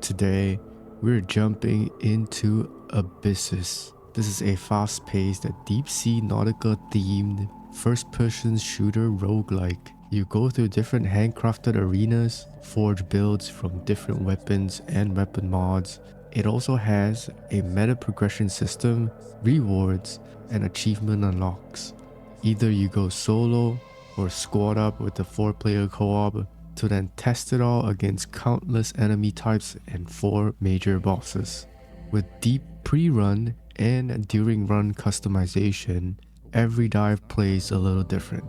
Today, we're jumping into Abyssus. This is a fast-paced, deep-sea Nautica-themed first-person shooter roguelike. You go through different handcrafted arenas, forge builds from different weapons and weapon mods. It also has a meta progression system, rewards, and achievement unlocks. Either you go solo or squad up with a 4-player co-op to then test it all against countless enemy types and 4 major bosses. With deep pre-run and during run customization, every dive plays a little different.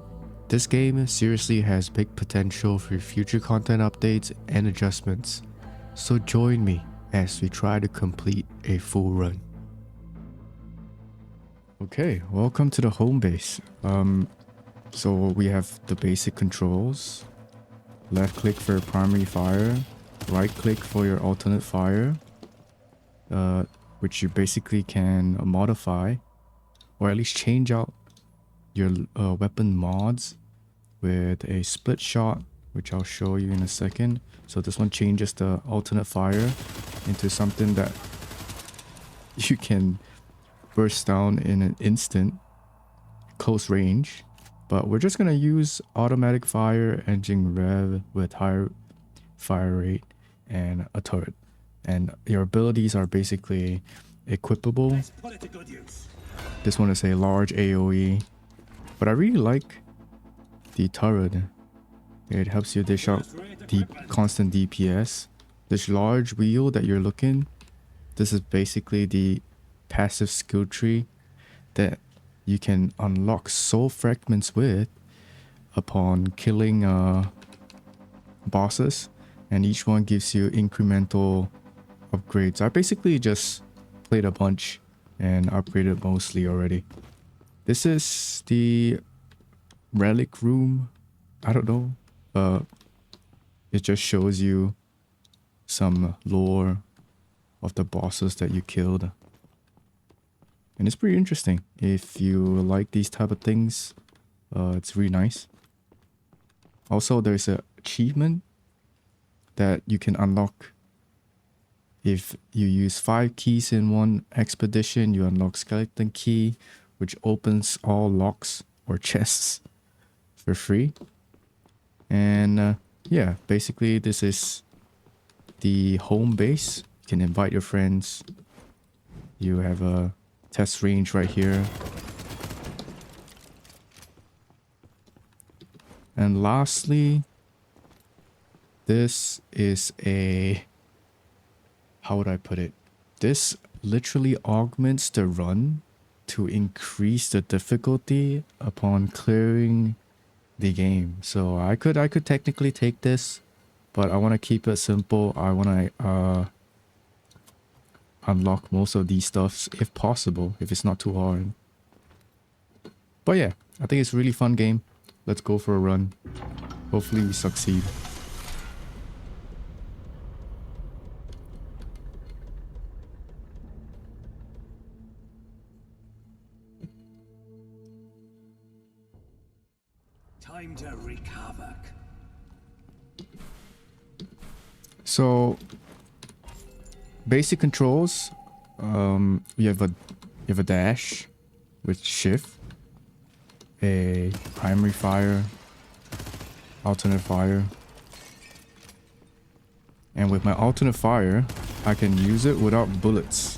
This game seriously has big potential for future content updates and adjustments, so join me as we try to complete a full run. Okay, welcome to the home base. So we have the basic controls. Left click for primary fire, right click for your alternate fire, which you basically can modify or at least change out your weapon mods with a split shot, which I'll show you in a second. So this one changes the alternate fire into something that you can burst down in an instant, close range. But we're just gonna use automatic fire, engine rev with higher fire rate, and a turret. And your abilities are basically equipable. This one is a large AoE, but I really like the turret. It helps you dish out constant DPS. This large wheel that you're looking, this is basically the passive skill tree that you can unlock soul fragments with upon killing bosses, and each one gives you incremental upgrades. I basically just played a bunch and upgraded mostly already. This is the relic room. I don't know. It just shows you some lore of the bosses that you killed. And it's pretty interesting. If you like these type of things, it's really nice. Also, there's an achievement that you can unlock. If you use 5 keys in one expedition, you unlock skeleton key, which opens all locks or chests for free. And yeah, basically this is the home base. You can invite your friends. You have a test range right here. And lastly, this is a... how would I put it? This literally augments the run to increase the difficulty upon clearing the game. So I could technically take this, but I want to keep it simple. I want to unlock most of these stuffs if possible, if it's not too hard. But yeah, I think it's a really fun game. Let's go for a run. Hopefully we succeed. Time to wreak havoc. So basic controls, you have a dash with shift, a primary fire, alternate fire, and with my alternate fire I can use it without bullets,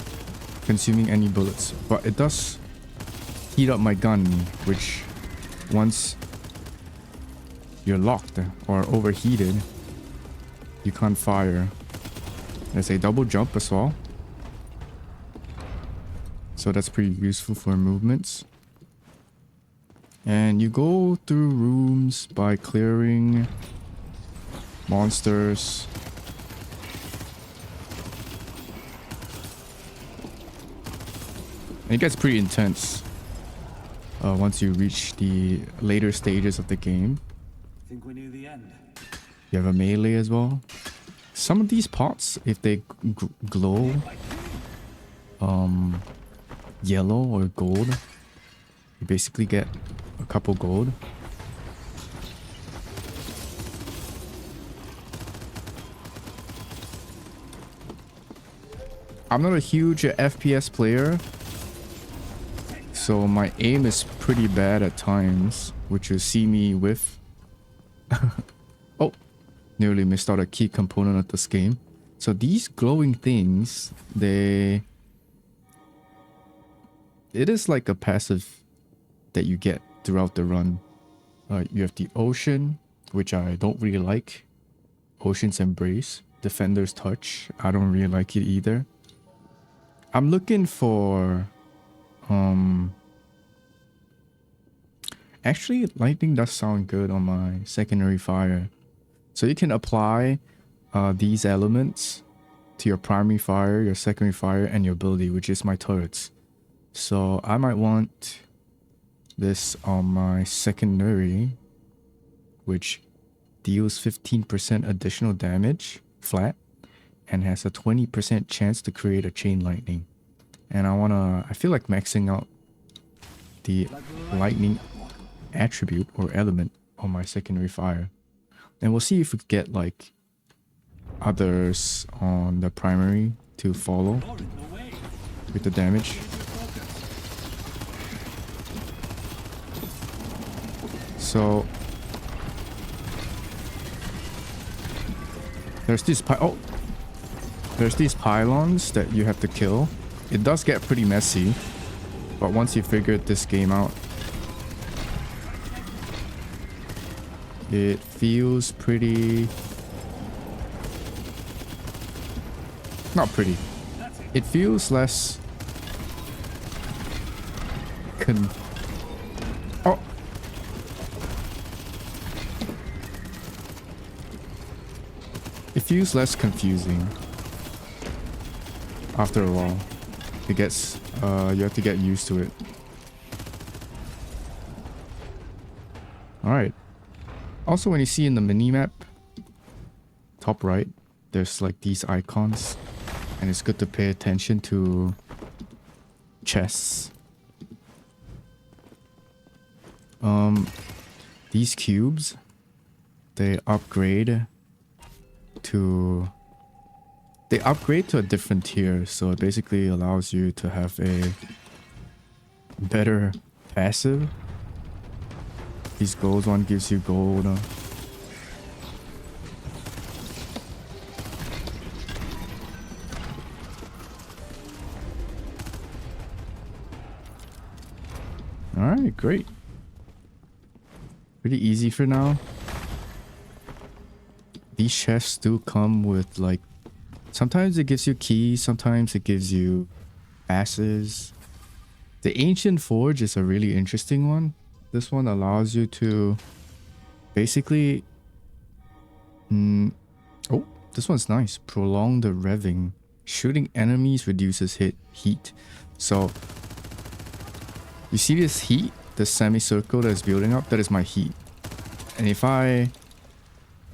consuming any bullets, but it does heat up my gun, which once you're locked or overheated, you can't fire. There's a double jump as well, so that's pretty useful for movements. And you go through rooms by clearing monsters. And it gets pretty intense once you reach the later stages of the game. Think we knew the end. You have a melee as well. Some of these pots, if they glow yellow or gold, you basically get a couple gold. I'm not a huge FPS player, so my aim is pretty bad at times, which you see me with. Oh, nearly missed out a key component of this game. So these glowing things, it is like a passive that you get throughout the run. You have the ocean, which I don't really like. Ocean's Embrace, Defender's Touch. I don't really like it either. I'm looking for actually, lightning does sound good on my secondary fire. So you can apply these elements to your primary fire, your secondary fire, and your ability, which is my turrets. So I might want this on my secondary, which deals 15% additional damage flat and has a 20% chance to create a chain lightning. And I feel like maxing out the lightning attribute or element on my secondary fire. And we'll see if we get like others on the primary to follow with the damage. So there's these pylons that you have to kill. It does get pretty messy, but once you figured this game out, it feels pretty... not pretty. It feels less... oh! It feels less confusing after a while. It gets... you have to get used to it. Alright. Also, when you see in the minimap, top right, there's like these icons. And it's good to pay attention to chests. These cubes, they upgrade to a different tier, so it basically allows you to have a better passive. These gold one gives you gold. Alright, great. Pretty easy for now. These chests do come with like... sometimes it gives you keys, sometimes it gives you asses. The Ancient Forge is a really interesting one. This one allows you to basically... oh, this one's nice. Prolong the revving. Shooting enemies reduces heat. So, you see this heat? The semicircle that is building up? That is my heat. And if I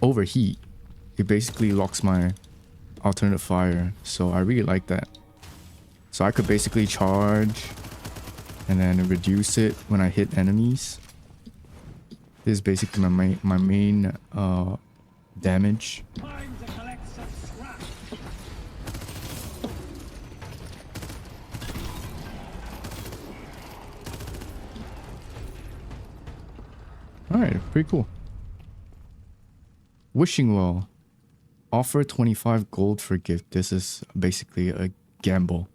overheat, it basically locks my alternate fire. So I really like that. So I could basically charge and then reduce it when I hit enemies. This is basically my main damage. Alright, pretty cool. Wishing Well. Offer 25 gold for gift. This is basically a gamble.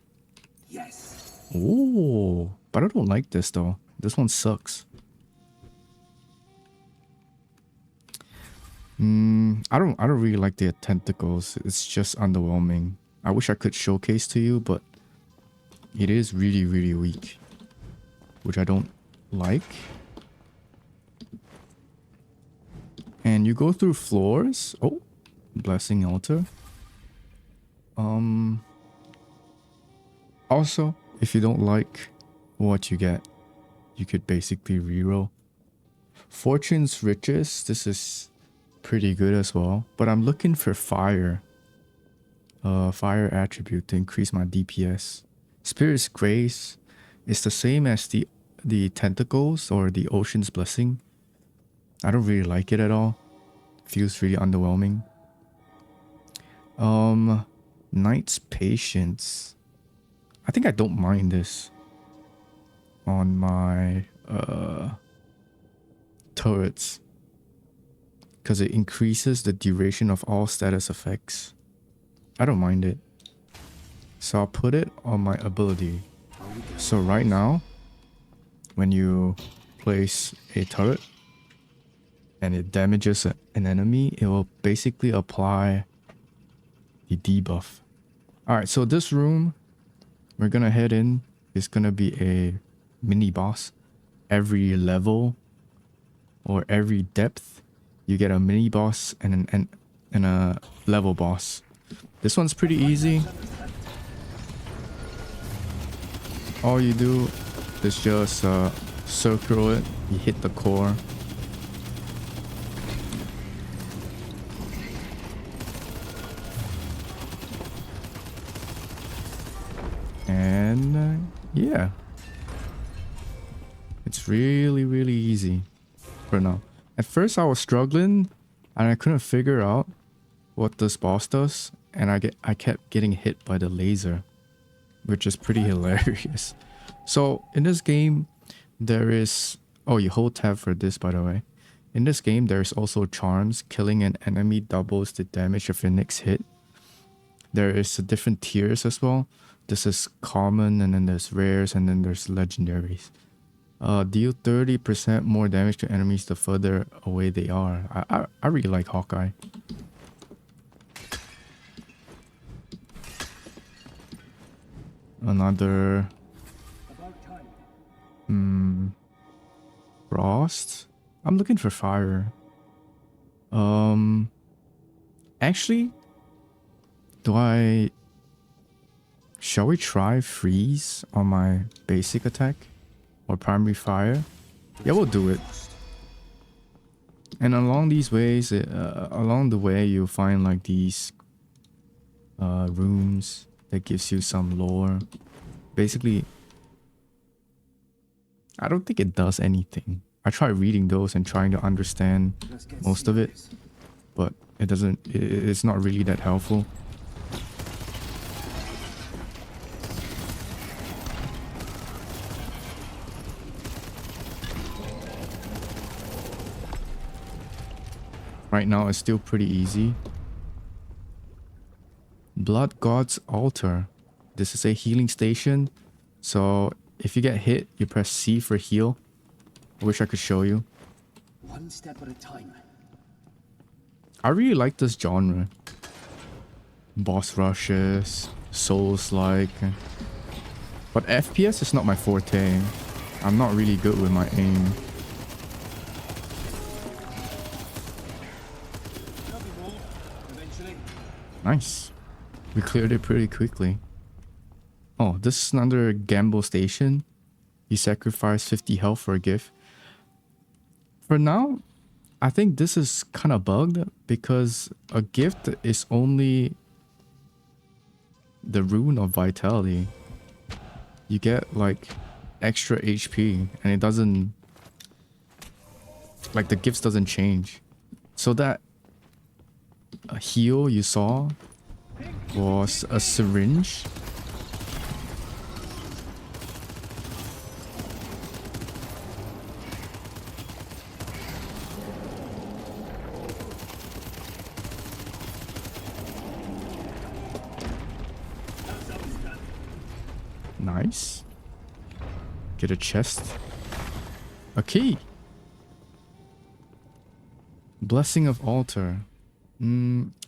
Yes. Oh, but I don't like this though. This one sucks. I don't really like the tentacles. It's just underwhelming. I wish I could showcase to you, but it is really, really weak, which I don't like. And you go through floors. Oh, Blessing Altar. Also, if you don't like what you get, you could basically reroll. Fortune's Riches. This is pretty good as well. But I'm looking for fire. Fire attribute to increase my DPS. Spirit's Grace is the same as the tentacles or the Ocean's Blessing. I don't really like it at all. Feels really underwhelming. Knight's Patience. I think I don't mind this on my turrets, because it increases the duration of all status effects. I don't mind it. So I'll put it on my ability. So right now, when you place a turret and it damages an enemy, it will basically apply the debuff. Alright, so this room we're gonna head in is gonna be a mini boss. Every level or every depth, you get a mini boss and a level boss. This one's pretty easy. All you do is just circle it, you hit the core. And yeah, it's really, really easy for now. At first I was struggling and I couldn't figure out what this boss does, and I kept getting hit by the laser, which is pretty hilarious. So in this game there is, oh, you hold tab for this, by the way. In this game there's also charms. Killing an enemy doubles the damage of your next hit. There is different tiers as well. This is common, and then there's rares, and then there's legendaries. Deal 30% more damage to enemies the further away they are. I really like Hawkeye. Another Frost. I'm looking for fire. Actually, shall we try freeze on my basic attack or primary fire? Yeah, we'll do it. And along these ways, along the way, you'll find like these rooms that gives you some lore. Basically, I don't think it does anything. I tried reading those and trying to understand most of it, but it doesn't. It's not really that helpful. Right now, it's still pretty easy. Blood God's Altar. This is a healing station. So if you get hit, you press C for heal. I wish I could show you. One step at a time. I really like this genre. Boss rushes, Souls-like. But FPS is not my forte. I'm not really good with my aim. Nice. We cleared it pretty quickly. Oh, this is another gamble station. You sacrifice 50 health for a gift. For now, I think this is kind of bugged because a gift is only the rune of vitality. You get like extra HP and it doesn't, like the gifts doesn't change. So that a heal you saw was a syringe. Nice. Get a chest. A key. Blessing of Altar.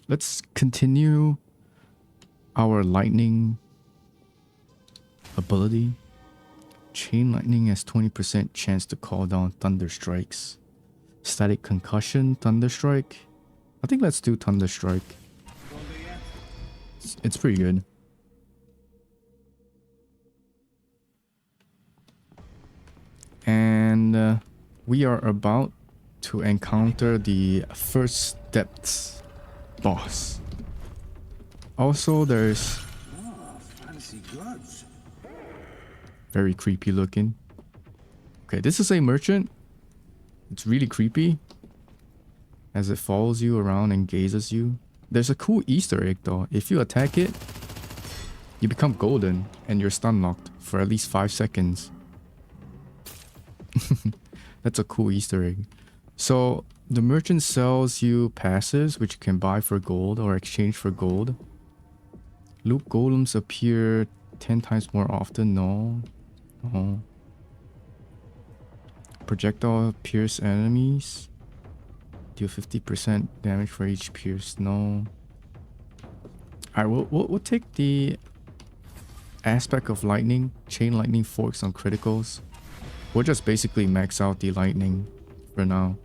Let's continue our lightning ability. Chain lightning has 20% chance to call down thunder strikes. Static concussion, thunder strike. I think let's do thunder strike. It's pretty good. And we are about to encounter the first depths boss. Also, there's Fancy gloves. very creepy looking. Okay, this is a merchant. It's really creepy as it follows you around and gazes you. There's a cool Easter egg though. If you attack it, You become golden and you're stun locked for at least 5 seconds. That's a cool Easter egg. So the merchant sells you passes which you can buy for gold or exchange for gold. Loot golems appear 10 times more often. No. No. Projectile pierce enemies. Deal 50% damage for each pierce. No. Alright, we'll take the aspect of lightning. Chain lightning forks on criticals. We'll just basically max out the lightning for now.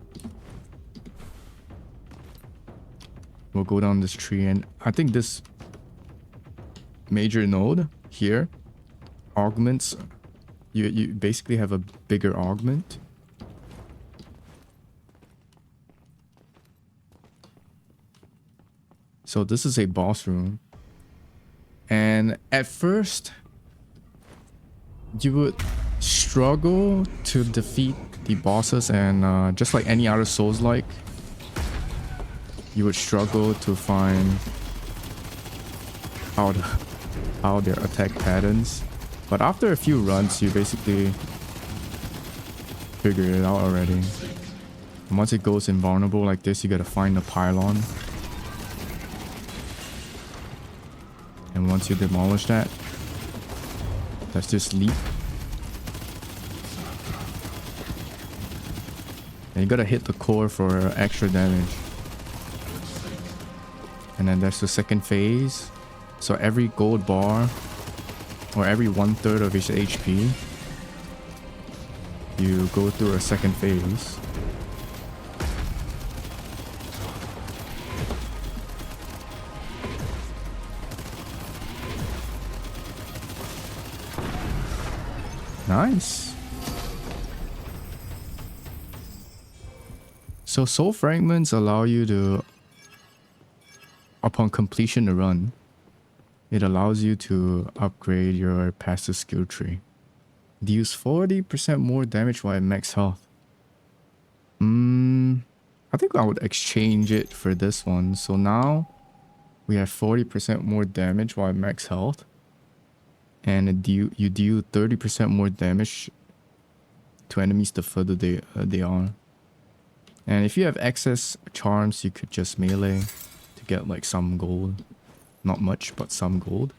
We'll go down this tree, and I think this major node here augments. You basically have a bigger augment. So this is a boss room. And at first, you would struggle to defeat the bosses, and just like any other Souls-like, you would struggle to find how their attack patterns. But after a few runs, you basically figure it out already. And once it goes invulnerable like this, you gotta find the pylon. And once you demolish that, let's just leap. And you gotta hit the core for extra damage. And then there's the second phase. So every gold bar, or every 1/3 of his HP, you go through a second phase. Nice. So soul fragments allow you to, upon completion of the run, it allows you to upgrade your passive skill tree. Deals 40% more damage while at max health. I think I would exchange it for this one. So now we have 40% more damage while at max health. And you deal 30% more damage to enemies the further they are. And if you have excess charms, you could just melee to get like some gold. Not much, but some gold.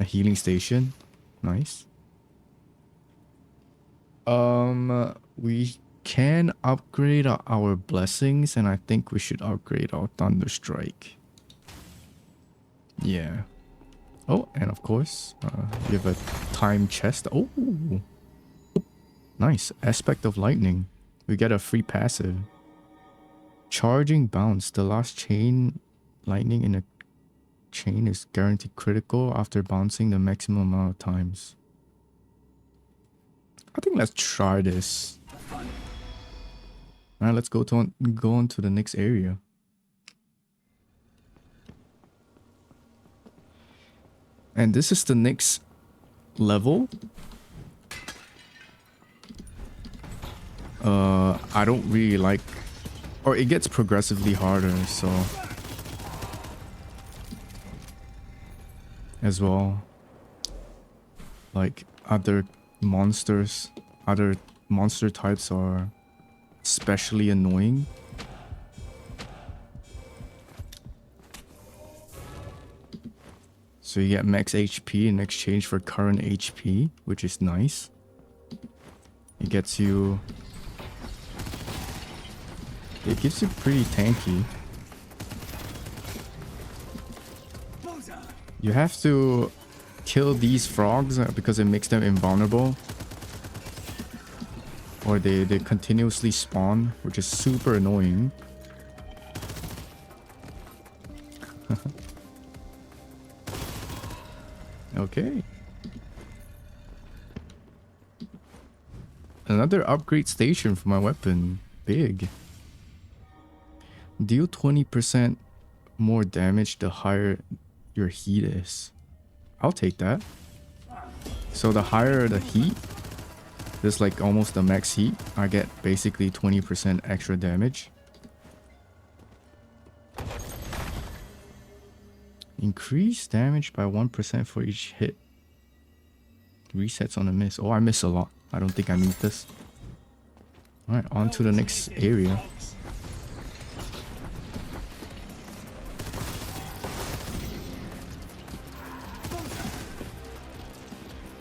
A healing station. Nice. We can upgrade our blessings, and I think we should upgrade our Thunder Strike. Yeah. Oh, and of course, we have a time chest. Oh, nice. Aspect of Lightning. We get a free passive. Charging Bounce. The last chain lightning in a chain is guaranteed critical after bouncing the maximum amount of times. I think let's try this. Alright, let's go on to the next area. And this is the next level. I don't really like, or it gets progressively harder, so as well. Like other monster types are especially annoying. So you get max HP in exchange for current HP, which is nice. It gives you pretty tanky. You have to kill these frogs because it makes them invulnerable. Or they continuously spawn, which is super annoying. Okay. Another upgrade station for my weapon. Big. Deal 20% more damage the higher your heat is. I'll take that. So the higher the heat, this is like almost the max heat, I get basically 20% extra damage. Increase damage by 1% for each hit. Resets on a miss. Oh, I miss a lot. I don't think I need this. Alright, on to the next area.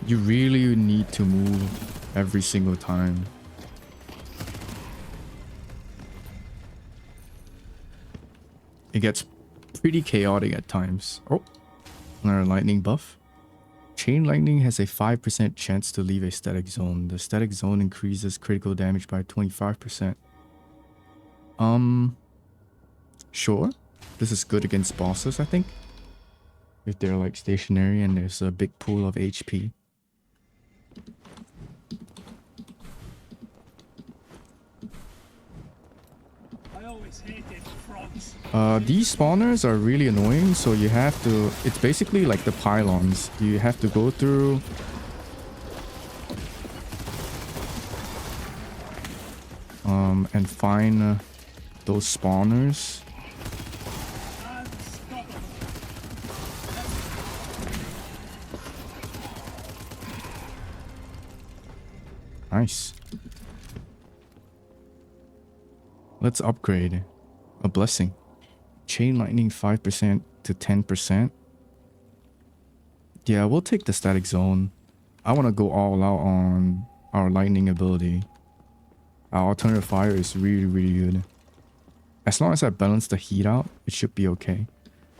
You really need to move every single time. It gets pretty chaotic at times. Oh, another lightning buff. Chain lightning has a 5% chance to leave a static zone. The static zone increases critical damage by 25%. Sure. This is good against bosses, I think. If they're like stationary and there's a big pool of HP. These spawners are really annoying, so you have to... It's basically like the pylons. You have to go through... and find those spawners. Nice. Let's upgrade. A blessing. Chain lightning 5% to 10%. Yeah, we'll take the static zone. I want to go all out on our lightning ability. Our alternative fire is really, really good. As long as I balance the heat out, it should be okay.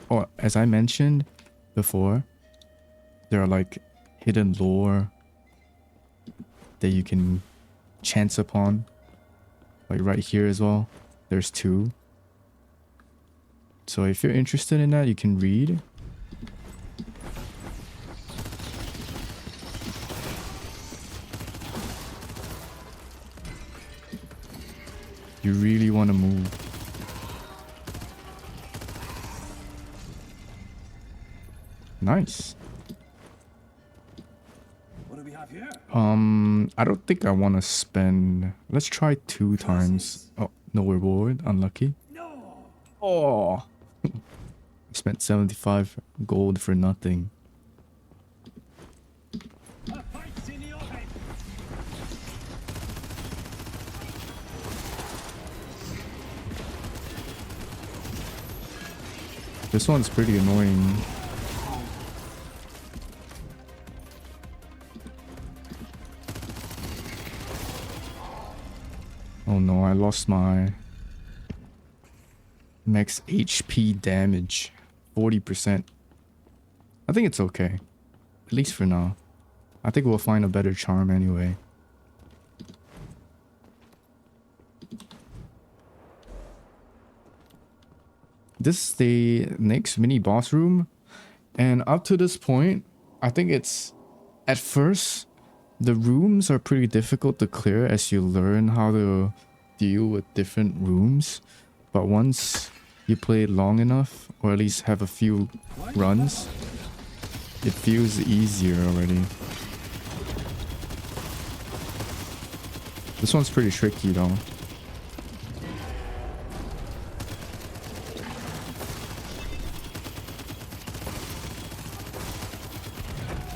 Oh, as I mentioned before, there are like hidden lore that you can chance upon. Like right here as well. There's 2. So if you're interested in that, you can read. You really want to move. Nice. What do we have here? I don't think I want to spend... Let's try 2 times. Oh, no reward. Unlucky. No. Oh. I spent 75 gold for nothing. A fight's in the open. This one's pretty annoying. Oh no, I lost my max HP damage. 40%. I think it's okay. At least for now. I think we'll find a better charm anyway. This is the next mini boss room. And up to this point, I think it's... At first, the rooms are pretty difficult to clear as you learn how to deal with different rooms. But once you play it long enough, or at least have a few runs, it feels easier already. This one's pretty tricky though.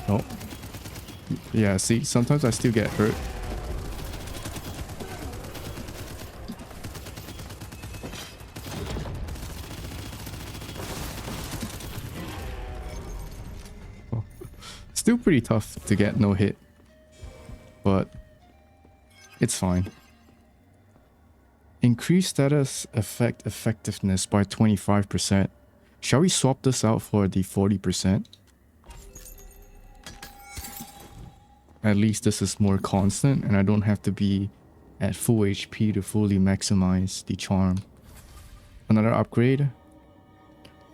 Oh. Yeah, see, sometimes I still get hurt. Oh. Still pretty tough to get no hit. But it's fine. Increase status effect effectiveness by 25%. Shall we swap this out for the 40%? At least this is more constant and I don't have to be at full HP to fully maximize the charm. Another upgrade.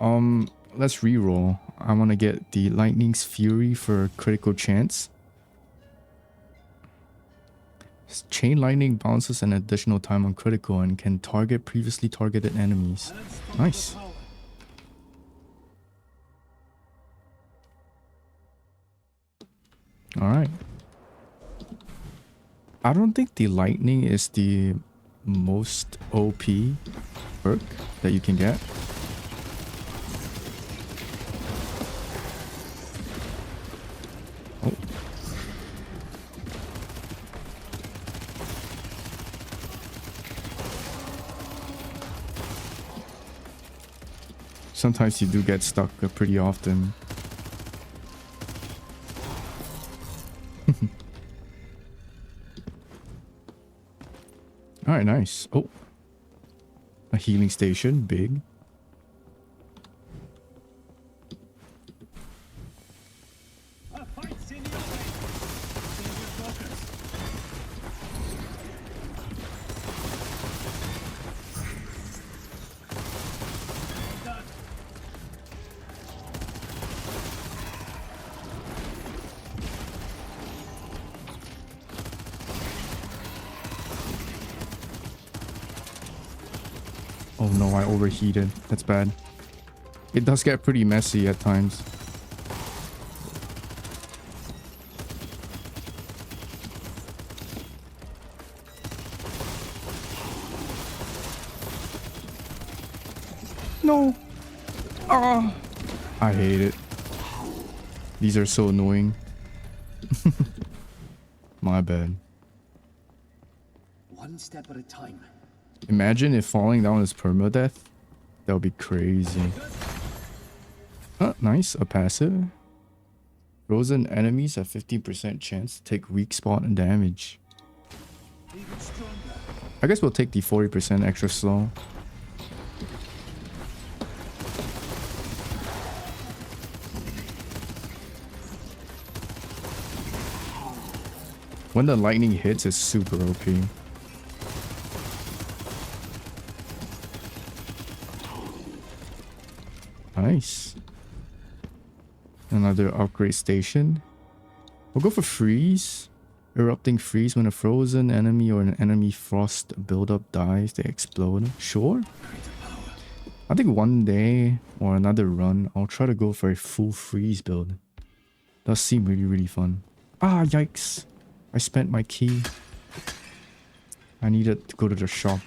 Let's reroll. I want to get the Lightning's Fury for critical chance. Chain lightning bounces an additional time on critical and can target previously targeted enemies. Nice. Alright. I don't think the lightning is the most OP perk that you can get. Sometimes you do get stuck pretty often. Alright, nice. Oh. A healing station. Big. A fight's in the offing. Save your focus. Well done. Oh no, I overheated. That's bad. It does get pretty messy at times. No. Ah. I hate it. These are so annoying. My bad. One step at a time. Imagine if falling down is permadeath. That would be crazy. Nice. A passive. Frozen enemies have 15% chance to take weak spot and damage. Even stronger. I guess we'll take the 40% extra slow. When the lightning hits, it's super OP. Nice. Another upgrade station. We'll go for freeze. Erupting freeze. When a frozen enemy or an enemy frost buildup dies, they explode. Sure. I think one day or another run, I'll try to go for a full freeze build. Does seem really, really fun. Ah, yikes. I spent my key. I needed to go to the shop.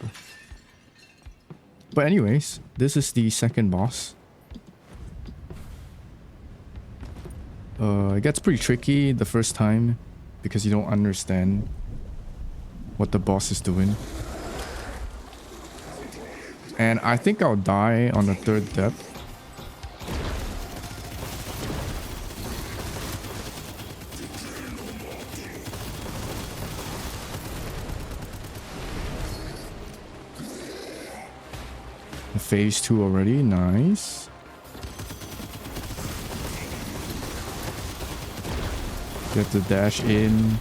But anyways, this is the second boss. It gets pretty tricky the first time because you don't understand what the boss is doing. And I think I'll die on the third depth. Phase 2 already, nice. You have to dash in.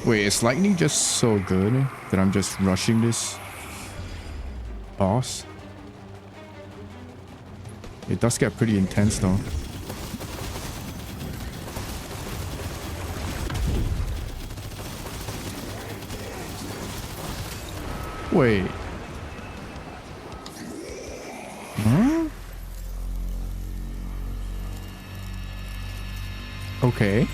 Wait, is lightning just so good that I'm just rushing this boss? It does get pretty intense though. Wait. Huh? Okay.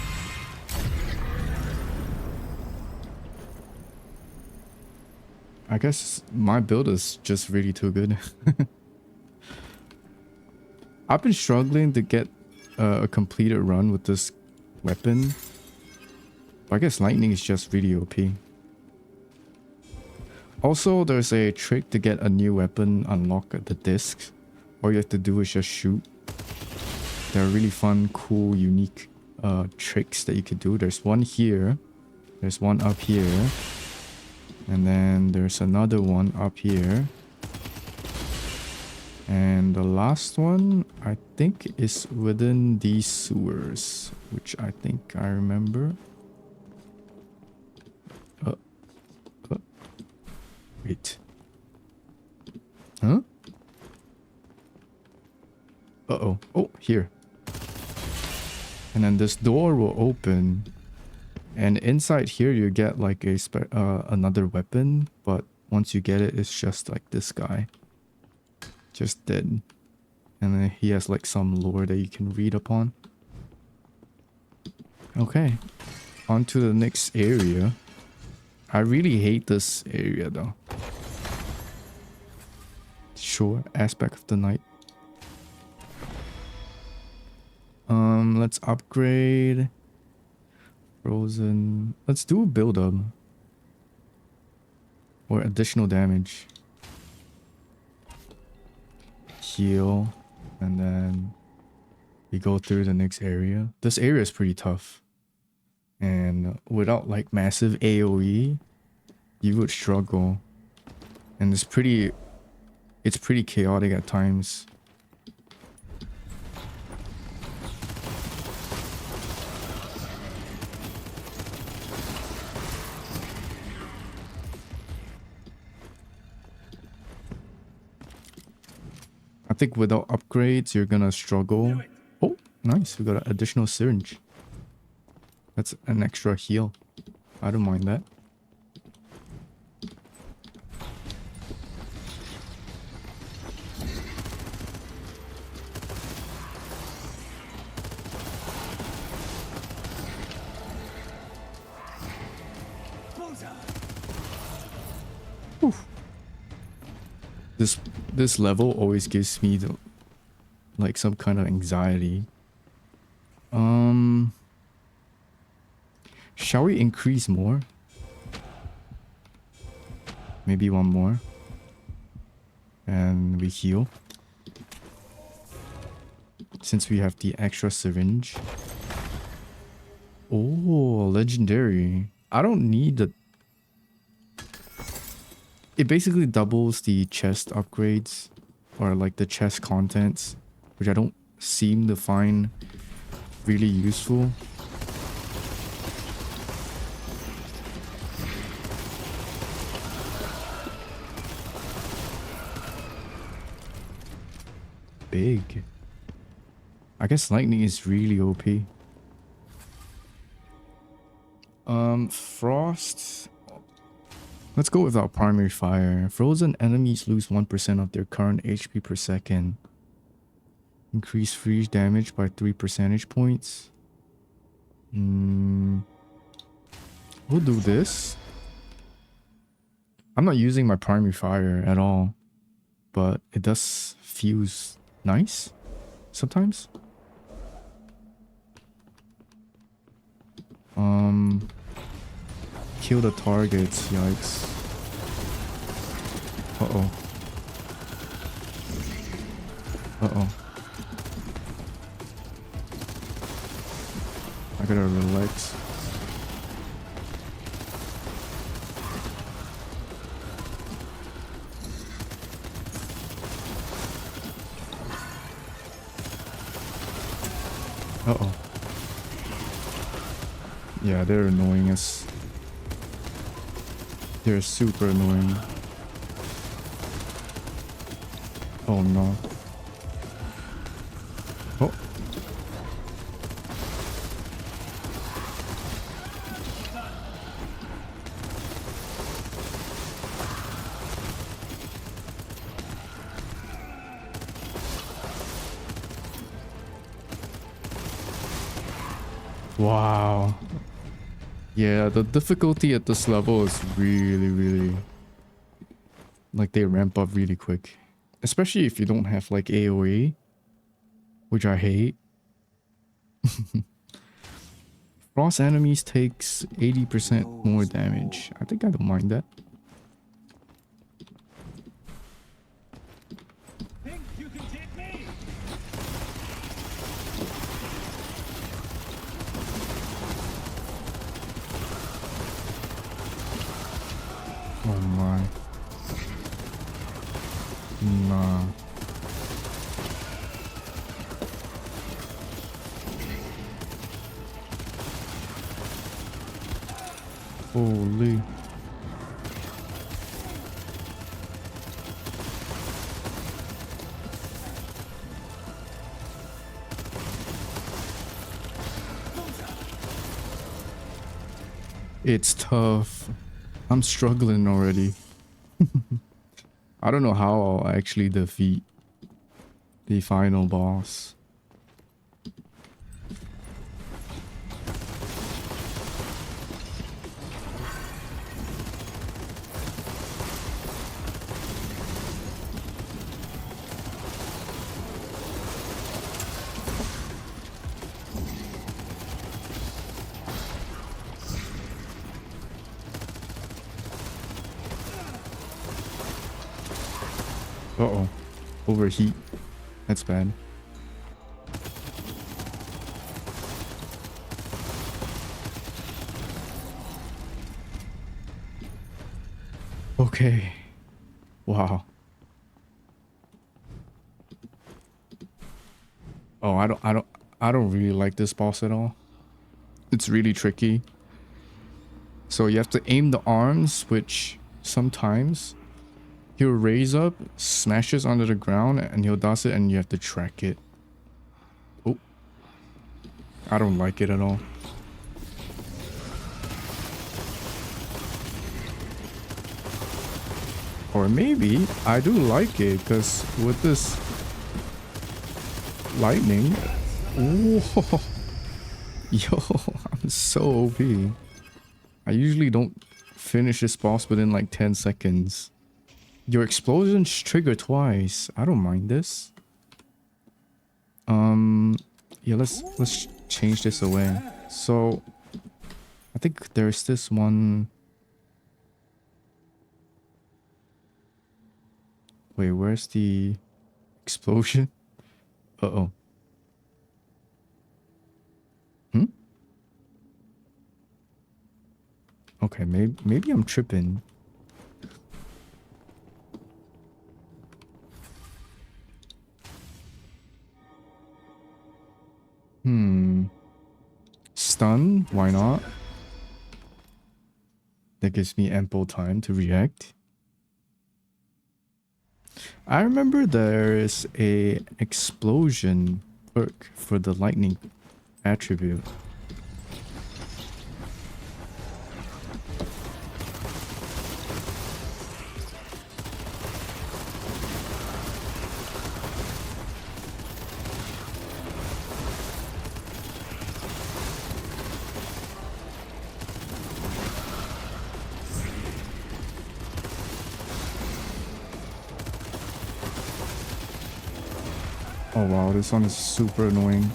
I guess my build is just really too good. I've been struggling to get a completed run with this weapon. But I guess lightning is just really OP. Also, there's a trick to get a new weapon unlock at the discs. All you have to do is just shoot. There are really fun, cool, unique tricks that you could do. There's one here. There's one up here. And then there's another one up here. And the last one, I think, is within these sewers. Which I think I remember. Wait. Huh? Uh-oh. Oh, here. And then this door will open. And inside here you get like a another weapon. But once you get it, it's just like this guy. Just dead. And then he has like some lore that you can read upon. Okay. On to the next area. I really hate this area though. Sure, aspect of the night. Let's upgrade. Frozen. Let's do a build up. or additional damage. Heal, and then we go through the next area. This area is pretty tough, and without like massive AoE, you would struggle, and it's pretty chaotic at times. I think without upgrades, you're gonna struggle. Oh, nice. We got an additional syringe. That's an extra heal. I don't mind that. This level always gives me the, like some kind of anxiety. Shall we increase more? Maybe one more. And we heal. Since we have the extra syringe. Oh, legendary. I don't need the... It basically doubles the chest upgrades, or like the chest contents, which I don't seem to find really useful. Big. I guess lightning is really OP. Frost. Let's go with our primary fire. Frozen enemies lose 1% of their current HP per second. Increase freeze damage by 3 percentage points. We'll do this. I'm not using my primary fire at all, but it does fuse nice sometimes. Kill the targets, yikes. Uh-oh. Uh-oh. I gotta relax. Uh-oh. Yeah, they're annoying us. They're super annoying. Oh no. Oh. Wow. Yeah, the difficulty at this level is really like they ramp up really quick. Especially if you don't have like AoE, which I hate. Frost enemies takes 80% more damage. I think I don't mind that. Think you can take me? Oh my. Nah. Holy. It's tough. I'm struggling already. I don't know how I'll actually defeat the final boss. Uh-oh. Overheat. That's bad. Okay. Wow. Oh, I don't really like this boss at all. It's really tricky. So you have to aim the arms, which sometimes he'll raise up, smashes onto the ground, and he'll toss it, and you have to track it. Oh. I don't like it at all. Or maybe I do like it, because with this lightning... Whoa. Yo, I'm so OP. I usually don't finish this boss within like 10 seconds. Your explosions trigger twice. I don't mind this. Yeah, let's change this away. So I think there's this one. Wait, where's the explosion? Uh-oh. Okay, maybe I'm tripping. Stun? Why not? That gives me ample time to react. I remember there is a explosion perk for the lightning attribute. Oh wow, this one is super annoying.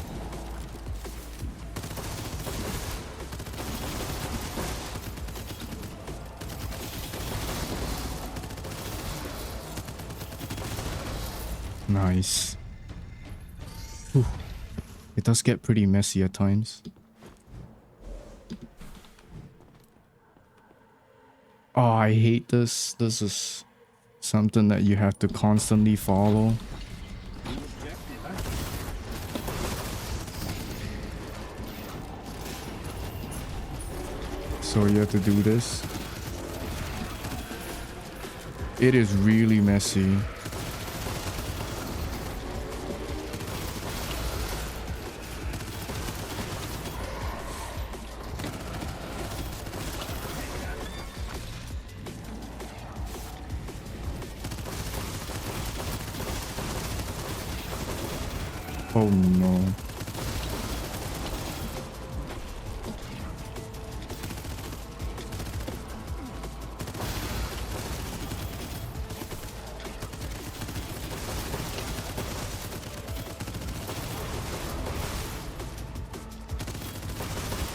Nice. Whew. It does get pretty messy at times. Oh, I hate this. This is something that you have to constantly follow. So you have to do this. It is really messy. Oh no.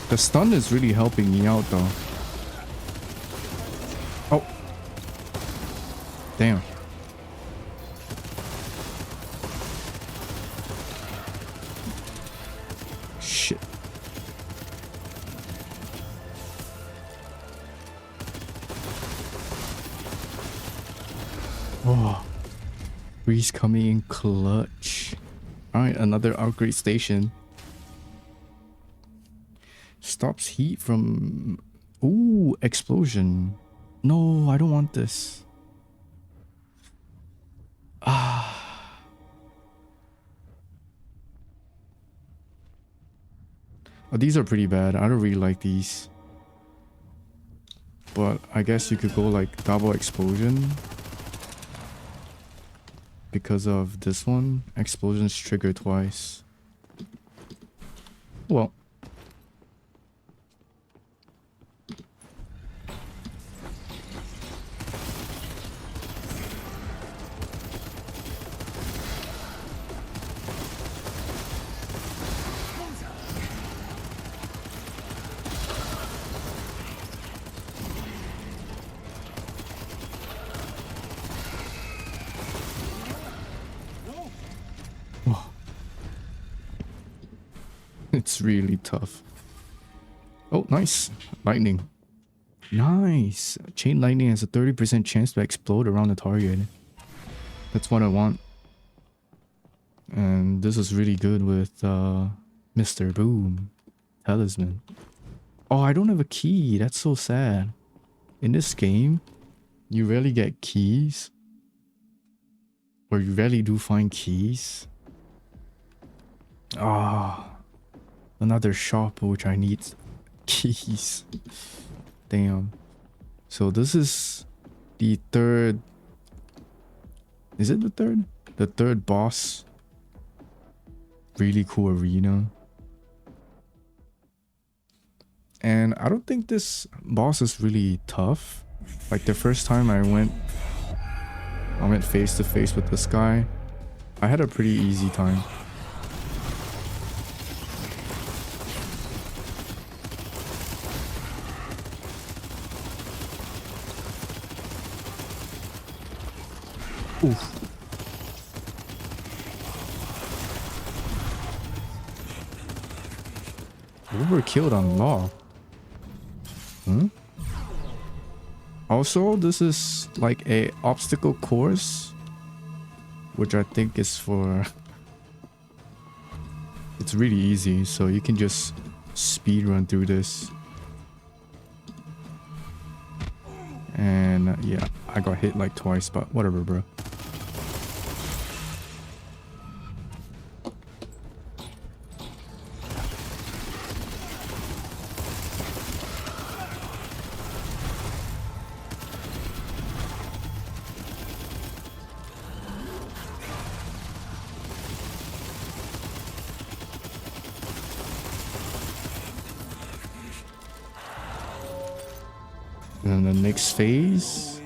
The stun is really helping me out though. Oh. Damn. Shit. Oh. Breeze coming in clutch. Alright, another upgrade station. Stops heat from... Ooh, explosion. No, I don't want this. Ah. Oh, these are pretty bad. I don't really like these. But I guess you could go like double explosion. Because of this one. Explosions trigger twice. Well. Oh, it's really tough. Oh, nice. Lightning. Nice. Chain lightning has a 30% chance to explode around the target. That's what I want. And this is really good with Mr. Boom. Talisman. Oh, I don't have a key. That's so sad. In this game, you rarely get keys. Or you rarely do find keys. Ah, another shop which I need keys. Damn. So this is the third. Is it the third? The third boss. Really cool arena. And I don't think this boss is really tough. Like the first time I went face to face with this guy, I had a pretty easy time. Oof. Overkilled on law. Huh? Also, this is like a obstacle course, which I think is for... It's really easy, so you can just speed run through this. And yeah, I got hit like twice, but whatever, bro. And then the next phase.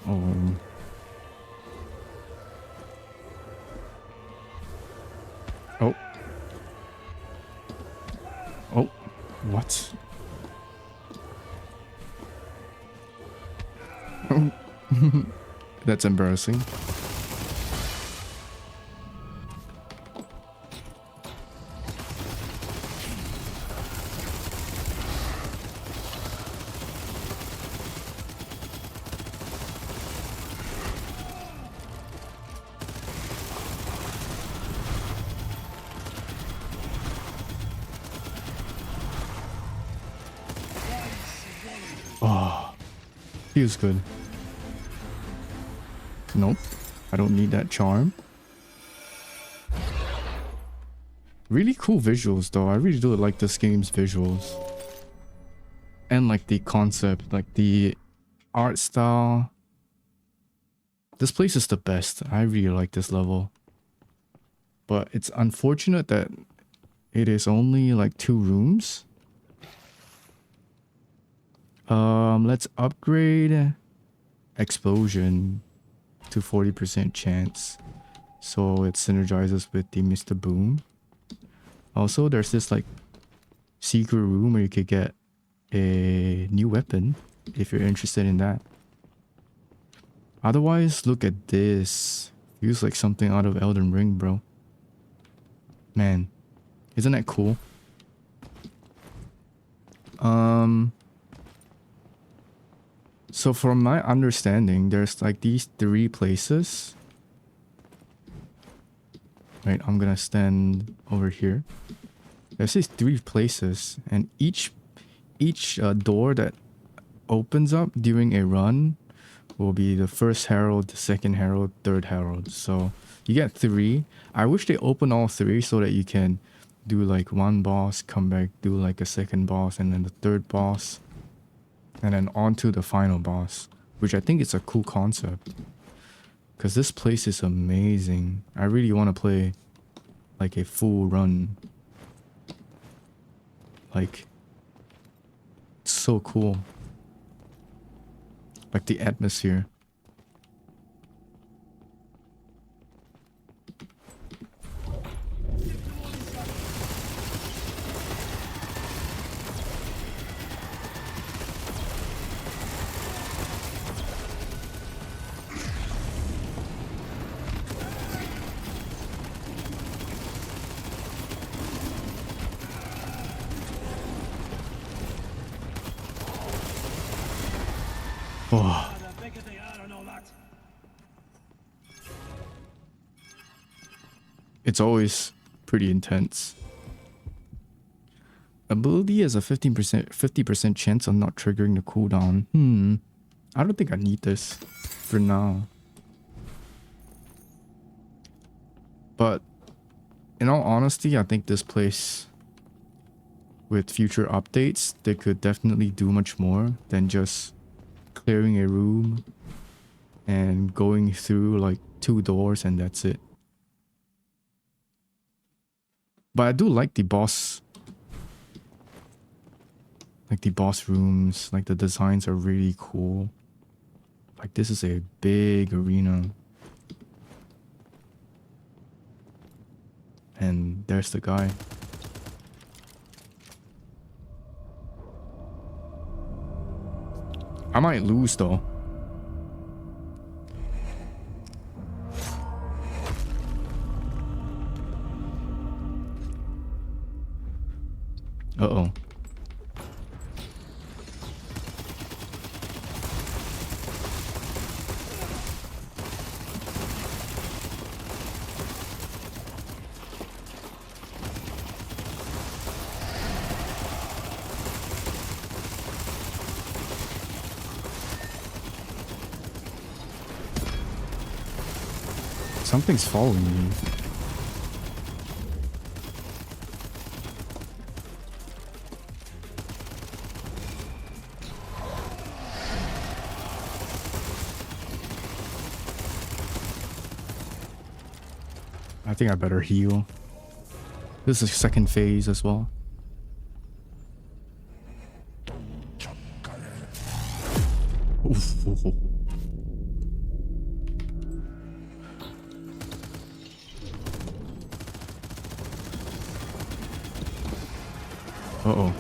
Oh. Oh. Oh. What? That's embarrassing. Oh, feels good. Nope, I don't need that charm. Really cool visuals though. I really do like this game's visuals. And like the concept, like the art style. This place is the best. I really like this level. But it's unfortunate that it is only like 2 rooms. Let's upgrade explosion to 40% chance, so it synergizes with the Mr. Boom. Also, there's this like secret room where you could get a new weapon if you're interested in that. Otherwise, look at this. Feels like something out of Elden Ring, bro. Man, isn't that cool? So from my understanding, there's like these 3 places. Right, I'm gonna stand over here. There's these 3 places, and each door that opens up during a run will be the first herald, the second herald, third herald. So you get 3. I wish they open all 3 so that you can do like 1 boss, come back, do like a second boss, and then the third boss. And then on to the final boss, which I think is a cool concept. Because this place is amazing. I really want to play like a full run. Like, it's so cool. Like the atmosphere. Oh, The bigger they are and all that. it's always pretty intense. Ability has a 50% chance of not triggering the cooldown. I don't think I need this for now. But in all honesty, I think this place, with future updates, they could definitely do much more than just clearing a room and going through like 2 doors and that's it. But I do like the boss. Like the boss rooms, like the designs are really cool. Like this is a big arena. And there's the guy. I might lose though. Uh-oh. Something's following me. I think I better heal. This is second phase as well. Oof. Uh-oh.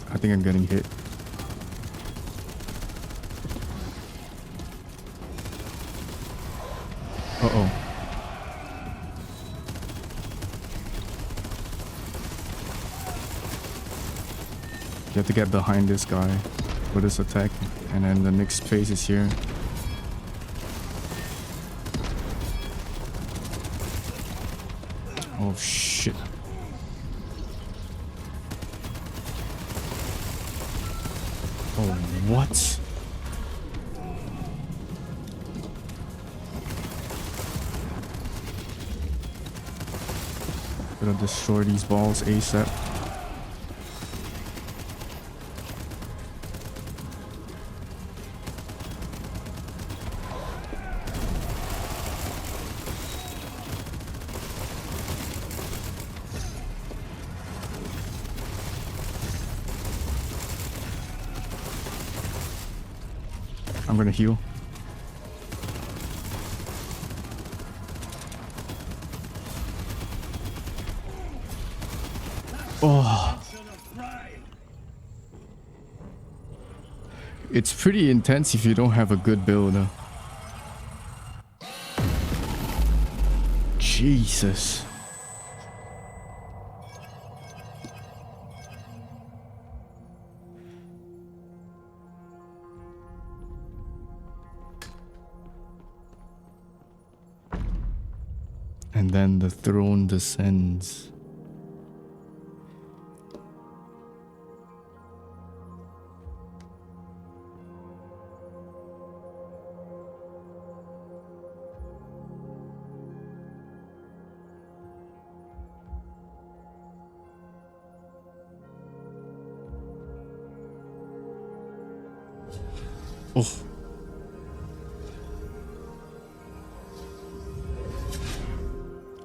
I think I'm getting hit. Uh-oh. You have to get behind this guy with his attack, and then the next phase is here. Oh shit. Oh, what? Gotta destroy these balls ASAP. I'm gonna heal. Oh, it's pretty intense if you don't have a good build. Jesus. And then the throne descends. Oh.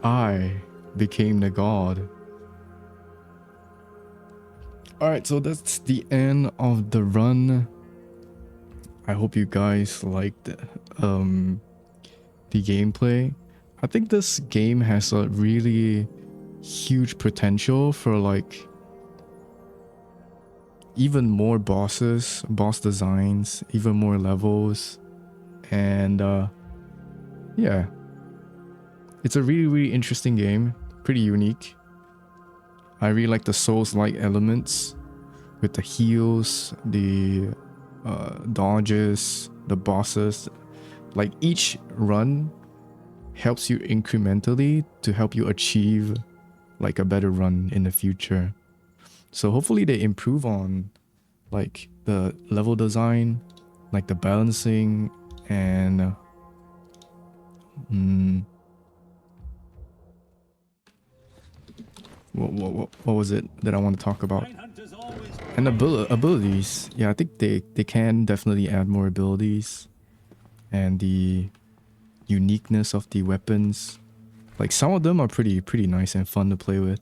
I became the god. Alright, so that's the end of the run. I hope you guys liked the gameplay. I think this game has a really huge potential for like even more bosses, boss designs, even more levels, and yeah, it's a really interesting game, pretty unique. I really like the Souls-like elements with the heals, the dodges, the bosses. Like each run helps you incrementally to help you achieve like a better run in the future. So hopefully they improve on like the level design, like the balancing, and what was it that I want to talk about? Mine hunters always And find abilities. Yeah, I think they can definitely add more abilities, and the uniqueness of the weapons. Like some of them are pretty nice and fun to play with.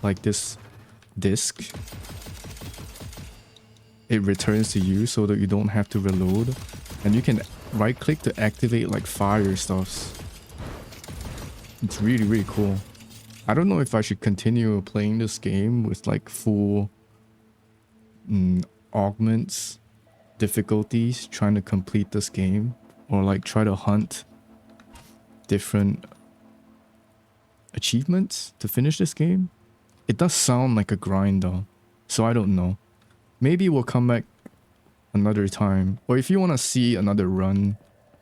Like this disc, it returns to you so that you don't have to reload, and you can right click to activate like fire stuffs. It's really cool. I don't know if I should continue playing this game with like full augments difficulties trying to complete this game, or like try to hunt different achievements to finish this game. It does sound like a grind though, so I don't know. Maybe we'll come back another time, or if you want to see another run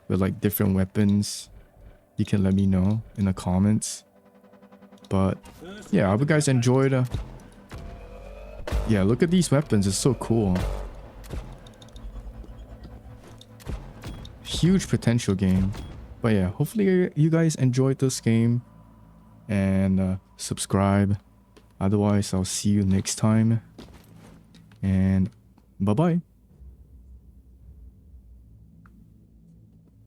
with like different weapons, you can let me know in the comments. But yeah, I hope you guys enjoyed. Yeah, look at these weapons, it's so cool. Huge potential game. But yeah, hopefully you guys enjoyed this game, and subscribe. Otherwise, I'll see you next time, and bye bye.